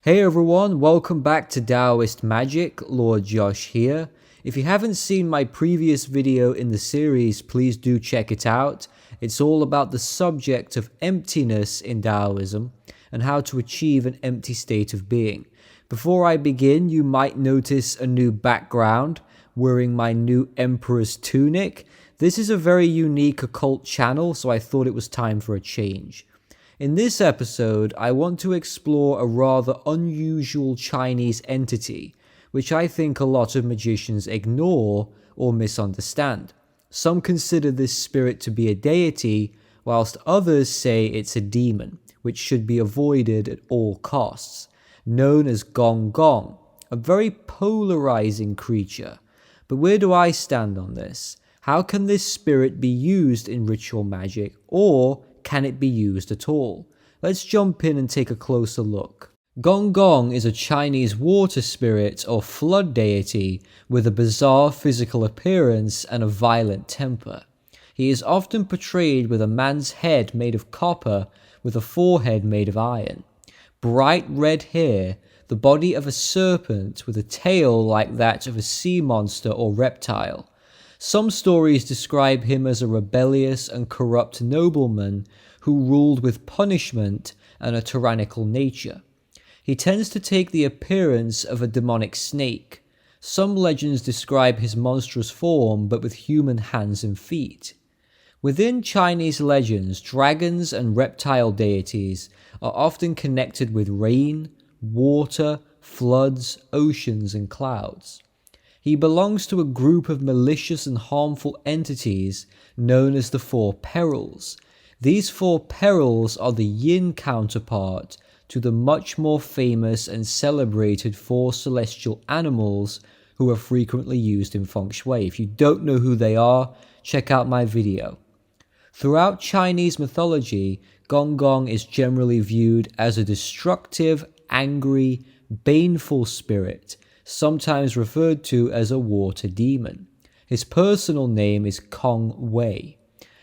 Hey everyone, welcome back to Taoist Magick, Lord Josh here. If you haven't seen my previous video in the series, please do check it out. It's all about the subject of emptiness in Taoism and how to achieve an empty state of being. Before I begin, you might notice a new background, wearing my new Emperor's tunic. This is a very unique occult channel, so I thought it was time for a change. In this episode, I want to explore a rather unusual Chinese entity, which I think a lot of magicians ignore or misunderstand. Some consider this spirit to be a deity, whilst others say it's a demon, which should be avoided at all costs, known as Gonggong, a very polarizing creature. But where do I stand on this? How can this spirit be used in ritual magic, or can it be used at all? Let's jump in and take a closer look. Gonggong is a Chinese water spirit or flood deity with a bizarre physical appearance and a violent temper. He is often portrayed with a man's head made of copper with a forehead made of iron, bright red hair, the body of a serpent with a tail like that of a sea monster or reptile. Some stories describe him as a rebellious and corrupt nobleman who ruled with punishment and a tyrannical nature. He tends to take the appearance of a demonic snake. Some legends describe his monstrous form but with human hands and feet. Within Chinese legends, dragons and reptile deities are often connected with rain, water, floods, oceans, and clouds. He belongs to a group of malicious and harmful entities known as the Four Perils. These four perils are the yin counterpart to the much more famous and celebrated four celestial animals who are frequently used in feng shui. If you don't know who they are, check out my video. Throughout Chinese mythology, Gonggong is generally viewed as a destructive, angry, baneful spirit, sometimes referred to as a water demon. His personal name is Kong Wei.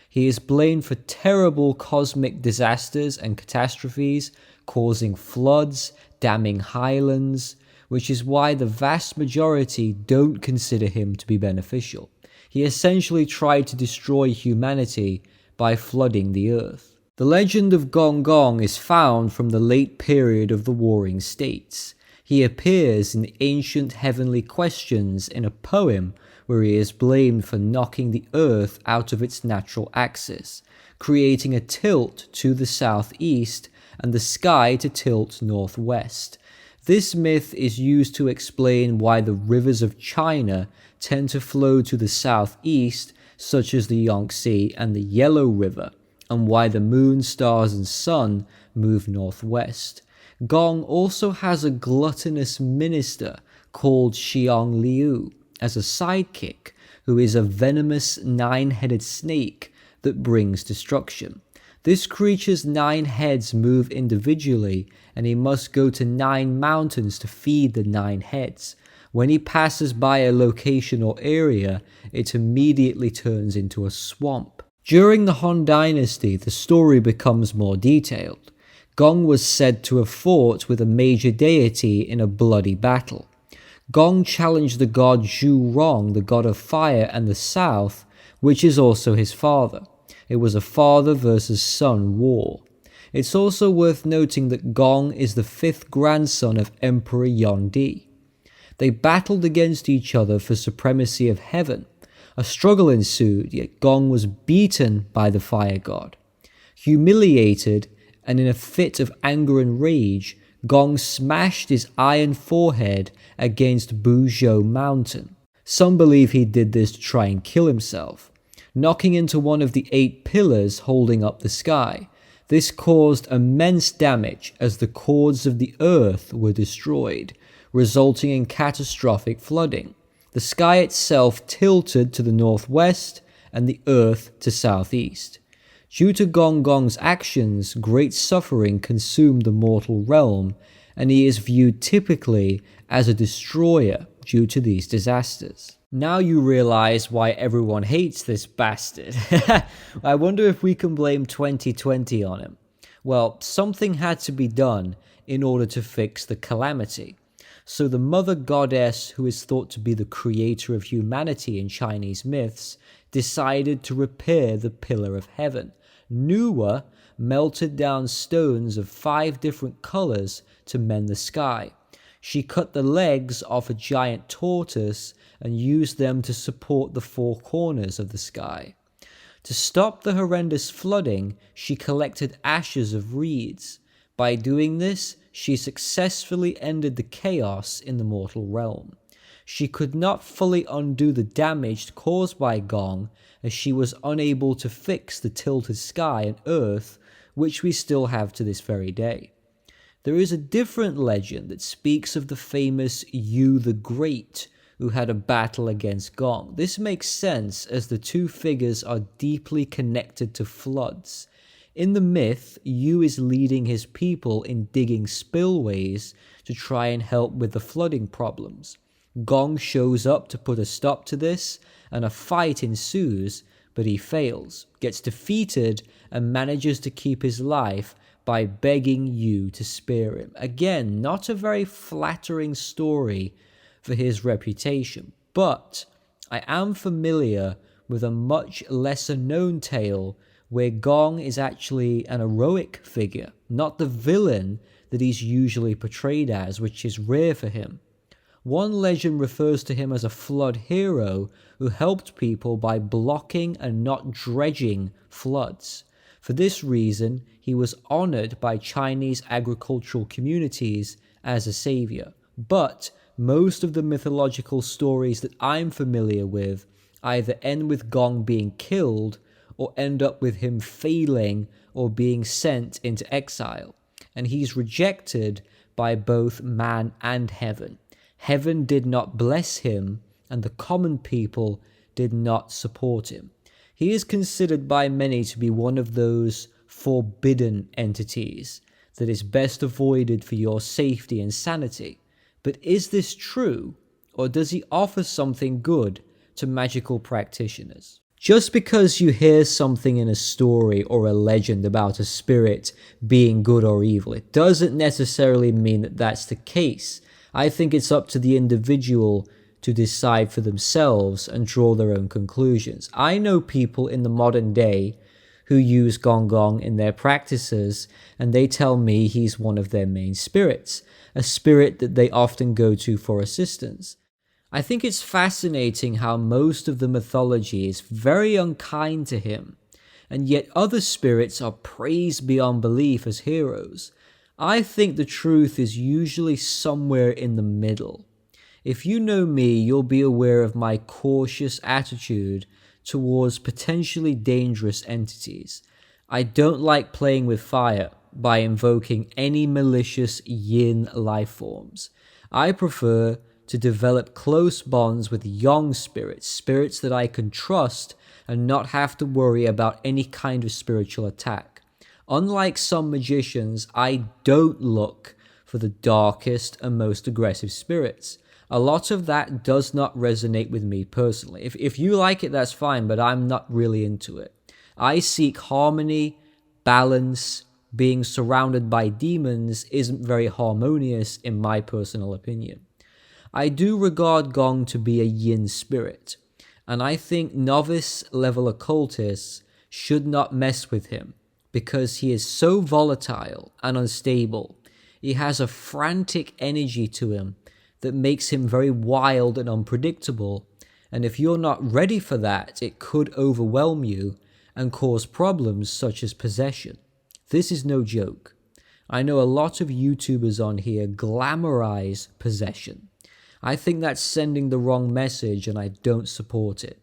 He is blamed for terrible cosmic disasters and catastrophes, causing floods, damming highlands, which is why the vast majority don't consider him to be beneficial. He essentially tried to destroy humanity by flooding the earth. The legend of Gonggong is found from the late period of the Warring States. He appears in the ancient heavenly questions in a poem where he is blamed for knocking the earth out of its natural axis, creating a tilt to the southeast and the sky to tilt northwest. This myth is used to explain why the rivers of China tend to flow to the southeast, such as the Yangtze and the Yellow River, and why the moon, stars, and sun move northwest. Gong also has a gluttonous minister called Xiang Liu as a sidekick, who is a venomous nine-headed snake that brings destruction. This creature's 9 heads move individually, and he must go to 9 mountains to feed the 9 heads. When he passes by a location or area, it immediately turns into a swamp. During the Han Dynasty, the story becomes more detailed. Gong was said to have fought with a major deity in a bloody battle. Gong challenged the god Zhu Rong, the god of fire and the south, which is also his father. It was a father versus son war. It's also worth noting that Gong is the 5th grandson of Emperor Yongdi. They battled against each other for supremacy of heaven. A struggle ensued, yet Gong was beaten by the fire god. Humiliated, and in a fit of anger and rage, Gong smashed his iron forehead against Buzhou Mountain. Some believe he did this to try and kill himself, knocking into one of the 8 pillars holding up the sky. This caused immense damage as the cords of the earth were destroyed, resulting in catastrophic flooding. The sky itself tilted to the northwest and the earth to southeast. Due to Gonggong's actions, great suffering consumed the mortal realm, and he is viewed typically as a destroyer due to these disasters. Now you realize why everyone hates this bastard. I wonder if we can blame 2020 on him. Well, something had to be done in order to fix the calamity. So the mother goddess, who is thought to be the creator of humanity in Chinese myths, decided to repair the pillar of heaven. Nuwa melted down stones of 5 different colors to mend the sky. She cut the legs off a giant tortoise and used them to support the 4 corners of the sky. To stop the horrendous flooding, she collected ashes of reeds. By doing this, she successfully ended the chaos in the mortal realm. She could not fully undo the damage caused by Gong, as she was unable to fix the tilted sky and earth, which we still have to this very day. There is a different legend that speaks of the famous Yu the Great, who had a battle against Gong. This makes sense as the 2 figures are deeply connected to floods. In the myth, Yu is leading his people in digging spillways to try and help with the flooding problems. Gong shows up to put a stop to this, and a fight ensues, but he fails, gets defeated, and manages to keep his life by begging Yu to spare him. Again, not a very flattering story for his reputation, but I am familiar with a much lesser known tale where Gong is actually an heroic figure, not the villain that he's usually portrayed as, which is rare for him. One legend refers to him as a flood hero who helped people by blocking and not dredging floods. For this reason, he was honored by Chinese agricultural communities as a savior. But most of the mythological stories that I'm familiar with either end with Gong being killed or end up with him failing or being sent into exile. And he's rejected by both man and heaven. Heaven did not bless him, and the common people did not support him. He is considered by many to be one of those forbidden entities that is best avoided for your safety and sanity. But is this true, or does he offer something good to magical practitioners? Just because you hear something in a story or a legend about a spirit being good or evil, it doesn't necessarily mean that that's the case. I think it's up to the individual to decide for themselves and draw their own conclusions. I know people in the modern day who use Gonggong in their practices, and they tell me he's one of their main spirits, a spirit that they often go to for assistance. I think it's fascinating how most of the mythology is very unkind to him, and yet other spirits are praised beyond belief as heroes. I think the truth is usually somewhere in the middle. If you know me, you'll be aware of my cautious attitude towards potentially dangerous entities. I don't like playing with fire by invoking any malicious yin life forms. I prefer to develop close bonds with young spirits, spirits that I can trust and not have to worry about any kind of spiritual attack. Unlike some magicians, I don't look for the darkest and most aggressive spirits. A lot of that does not resonate with me personally. If you like it, that's fine, but I'm not really into it. I seek harmony, balance. Being surrounded by demons isn't very harmonious in my personal opinion. I do regard Gong to be a yin spirit, and I think novice level occultists should not mess with him because he is so volatile and unstable. He has a frantic energy to him that makes him very wild and unpredictable, and if you're not ready for that, it could overwhelm you and cause problems such as possession. This is no joke. I know a lot of YouTubers on here glamorize possession. I think that's sending the wrong message and I don't support it.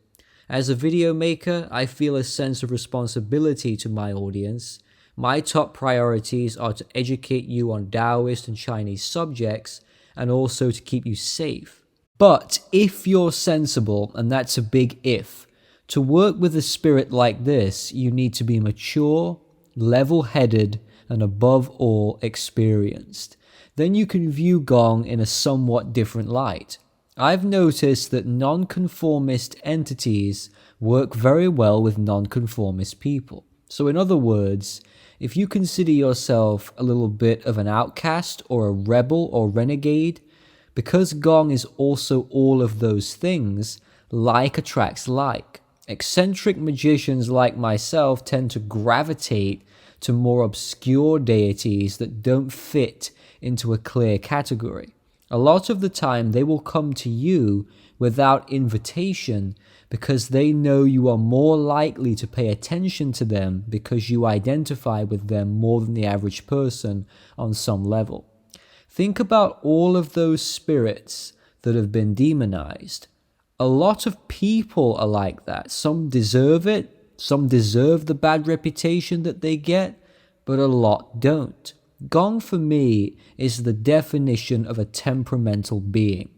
As a video maker, I feel a sense of responsibility to my audience. My top priorities are to educate you on Taoist and Chinese subjects and also to keep you safe. But if you're sensible, and that's a big if, to work with a spirit like this, you need to be mature, level-headed, and above all, experienced. Then you can view Gong in a somewhat different light. I've noticed that nonconformist entities work very well with nonconformist people. So in other words, If you consider yourself a little bit of an outcast or a rebel or renegade, because Gong is also all of those things, like attracts like. Eccentric magicians like myself tend to gravitate to more obscure deities that don't fit into a clear category. A lot of the time they will come to you without invitation because they know you are more likely to pay attention to them because you identify with them more than the average person on some level. Think about all of those spirits that have been demonized. A lot of people are like that. Some deserve it, some deserve the bad reputation that they get, but a lot don't. Gong for me is the definition of a temperamental being.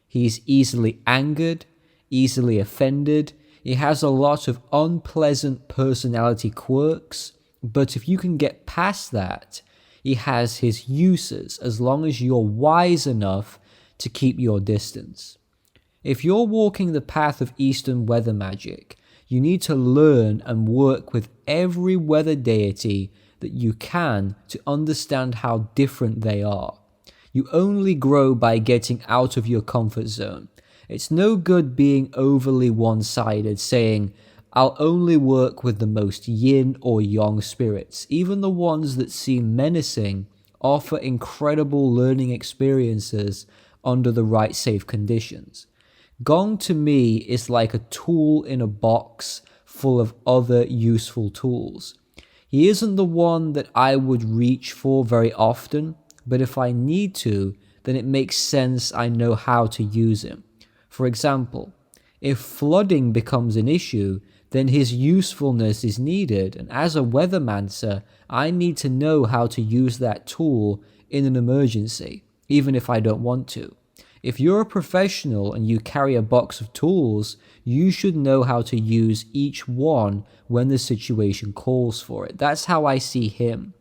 He's easily angered, easily offended. He has a lot of unpleasant personality quirks, but if you can get past that, he has his uses as long as you're wise enough to keep your distance. If you're walking the path of Eastern weather magic, you need to learn and work with every weather deity that you can to understand how different they are. You only grow by getting out of your comfort zone. It's no good being overly one-sided, saying, I'll only work with the most yin or yang spirits. Even the ones that seem menacing offer incredible learning experiences under the right safe conditions. Gong to me is like a tool in a box full of other useful tools. He isn't the one that I would reach for very often, but if I need to, then it makes sense I know how to use him. For example, if flooding becomes an issue, then his usefulness is needed, and as a weathermancer, I need to know how to use that tool in an emergency, even if I don't want to. If you're a professional and you carry a box of tools, you should know how to use each one when the situation calls for it. That's how I see him.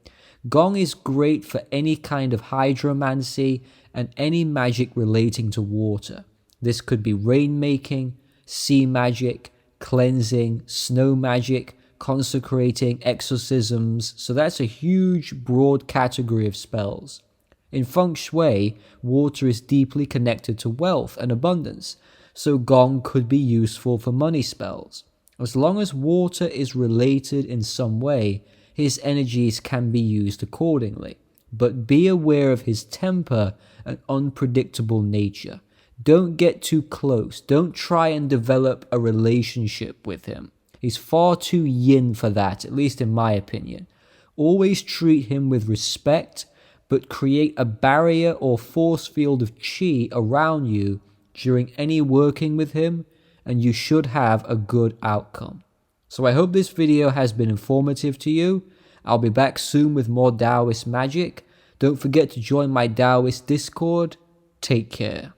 Gong is great for any kind of hydromancy and any magic relating to water. This could be rainmaking, sea magic, cleansing, snow magic, consecrating, exorcisms. So that's a huge, broad category of spells. In feng shui, water is deeply connected to wealth and abundance, so Gong could be useful for money spells. As long as water is related in some way, his energies can be used accordingly. But be aware of his temper and unpredictable nature. Don't get too close. Don't try and develop a relationship with him. He's far too yin for that, at least in my opinion. Always treat him with respect, but create a barrier or force field of chi around you during any working with him, and you should have a good outcome. So I hope this video has been informative to you. I'll be back soon with more Taoist magic. Don't forget to join my Taoist Discord. Take care.